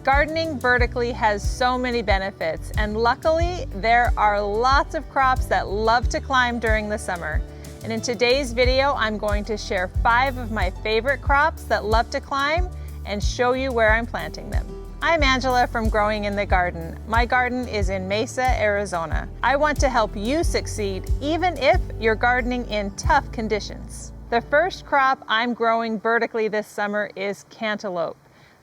Gardening vertically has so many benefits, and luckily there are lots of crops that love to climb during the summer. And in today's video, I'm going to share 5 of my favorite crops that love to climb and show you where I'm planting them. I'm Angela from Growing in the Garden. My garden is in Mesa, Arizona. I want to help you succeed even if you're gardening in tough conditions. The first crop I'm growing vertically this summer is cantaloupe.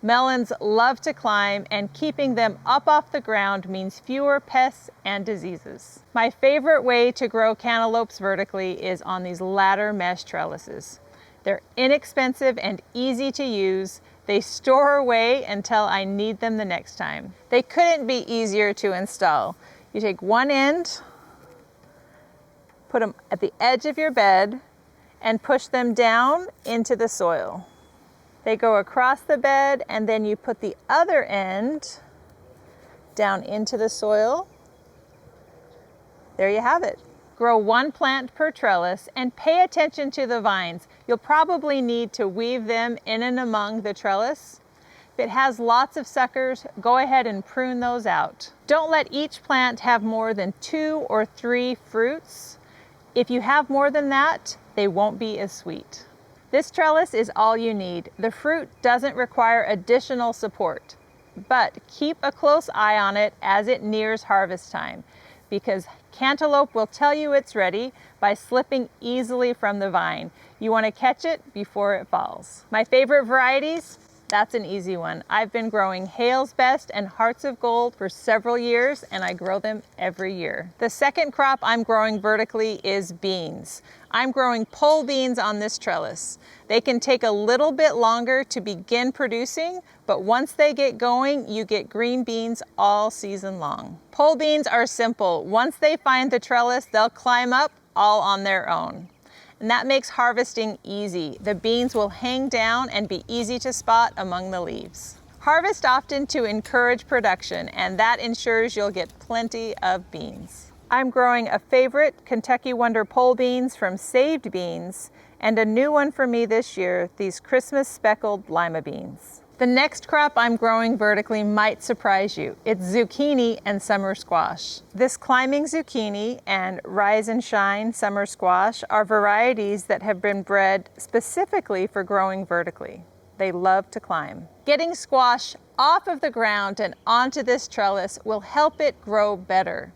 Melons love to climb, and keeping them up off the ground means fewer pests and diseases. My favorite way to grow cantaloupes vertically is on these ladder mesh trellises. They're inexpensive and easy to use. They store away until I need them the next time. They couldn't be easier to install. You take one end, put them at the edge of your bed, and push them down into the soil. They go across the bed, and then you put the other end down into the soil. There you have it. Grow one plant per trellis and pay attention to the vines. You'll probably need to weave them in and among the trellis. If it has lots of suckers, go ahead and prune those out. Don't let each plant have more than 2 or 3 fruits. If you have more than that, they won't be as sweet. This trellis is all you need. The fruit doesn't require additional support, but keep a close eye on it as it nears harvest time, because cantaloupe will tell you it's ready by slipping easily from the vine. You want to catch it before it falls. My favorite varieties? That's an easy one. I've been growing Hale's Best and Hearts of Gold for several years, and I grow them every year. The second crop I'm growing vertically is beans. I'm growing pole beans on this trellis. They can take a little bit longer to begin producing, but once they get going, you get green beans all season long. Pole beans are simple. Once they find the trellis, they'll climb up all on their own. And that makes harvesting easy. The beans will hang down and be easy to spot among the leaves. Harvest often to encourage production, and that ensures you'll get plenty of beans. I'm growing a favorite Kentucky Wonder pole beans from Saved Beans, and a new one for me this year, these Christmas speckled lima beans. The next crop I'm growing vertically might surprise you. It's zucchini and summer squash. This climbing zucchini and rise and shine summer squash are varieties that have been bred specifically for growing vertically. They love to climb. Getting squash off of the ground and onto this trellis will help it grow better.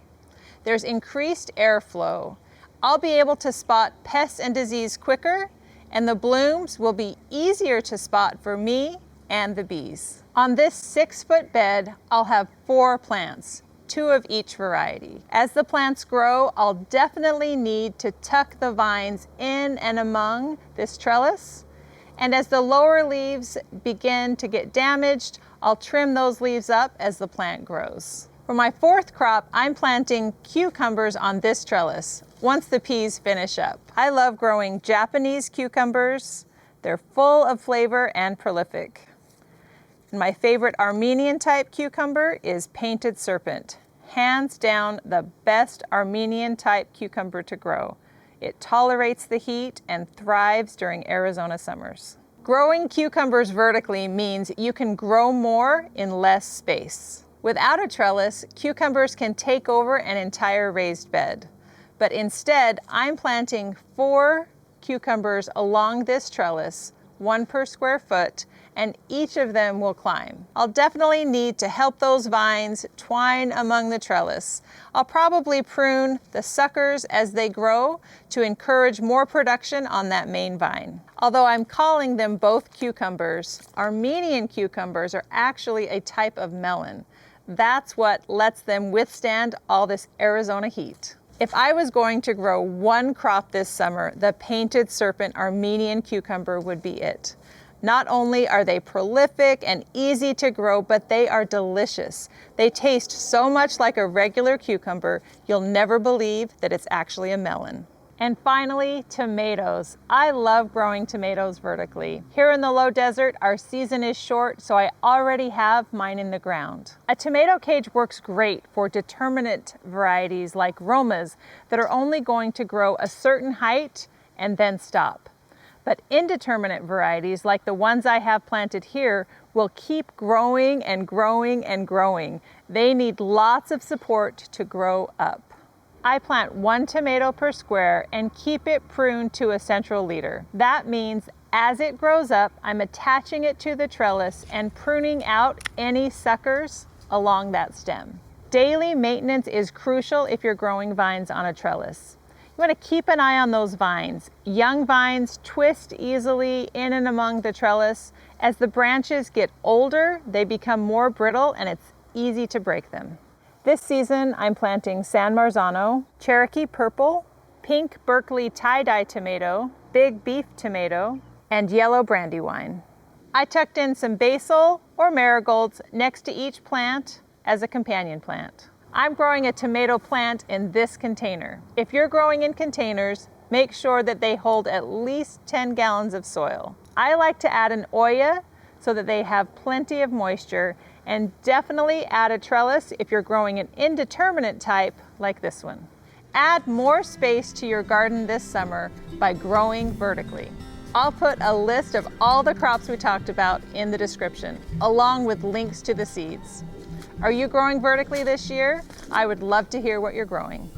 There's increased airflow. I'll be able to spot pests and disease quicker, and the blooms will be easier to spot for me and the bees. On this 6-foot bed, I'll have 4 plants, 2 of each variety. As the plants grow, I'll definitely need to tuck the vines in and among this trellis. And as the lower leaves begin to get damaged, I'll trim those leaves up as the plant grows. For my 4th crop, I'm planting cucumbers on this trellis once the peas finish up. I love growing Japanese cucumbers. They're full of flavor and prolific. My favorite Armenian type cucumber is Painted Serpent. Hands down, the best Armenian type cucumber to grow. It tolerates the heat and thrives during Arizona summers. Growing cucumbers vertically means you can grow more in less space. Without a trellis, cucumbers can take over an entire raised bed. But instead, I'm planting 4 cucumbers along this trellis, 1 per square foot, and each of them will climb. I'll definitely need to help those vines twine among the trellis. I'll probably prune the suckers as they grow to encourage more production on that main vine. Although I'm calling them both cucumbers, Armenian cucumbers are actually a type of melon. That's what lets them withstand all this Arizona heat. If I was going to grow one crop this summer, the Painted Serpent Armenian cucumber would be it. Not only are they prolific and easy to grow, but they are delicious. They taste so much like a regular cucumber, you'll never believe that it's actually a melon. And finally, tomatoes. I love growing tomatoes vertically. Here in the low desert, our season is short, so I already have mine in the ground. A tomato cage works great for determinate varieties like Romas that are only going to grow a certain height and then stop. But indeterminate varieties, like the ones I have planted here, will keep growing and growing and growing. They need lots of support to grow up. I plant 1 tomato per square and keep it pruned to a central leader. That means as it grows up, I'm attaching it to the trellis and pruning out any suckers along that stem. Daily maintenance is crucial if you're growing vines on a trellis. You want to keep an eye on those vines. Young vines twist easily in and among the trellis. As the branches get older, they become more brittle and it's easy to break them. This season, I'm planting San Marzano, Cherokee Purple, Pink Berkeley Tie-Dye Tomato, Big Beef Tomato, and Yellow Brandywine. I tucked in some basil or marigolds next to each plant as a companion plant. I'm growing a tomato plant in this container. If you're growing in containers, make sure that they hold at least 10 gallons of soil. I like to add an Oya so that they have plenty of moisture, and definitely add a trellis if you're growing an indeterminate type like this one. Add more space to your garden this summer by growing vertically. I'll put a list of all the crops we talked about in the description, along with links to the seeds. Are you growing vertically this year? I would love to hear what you're growing.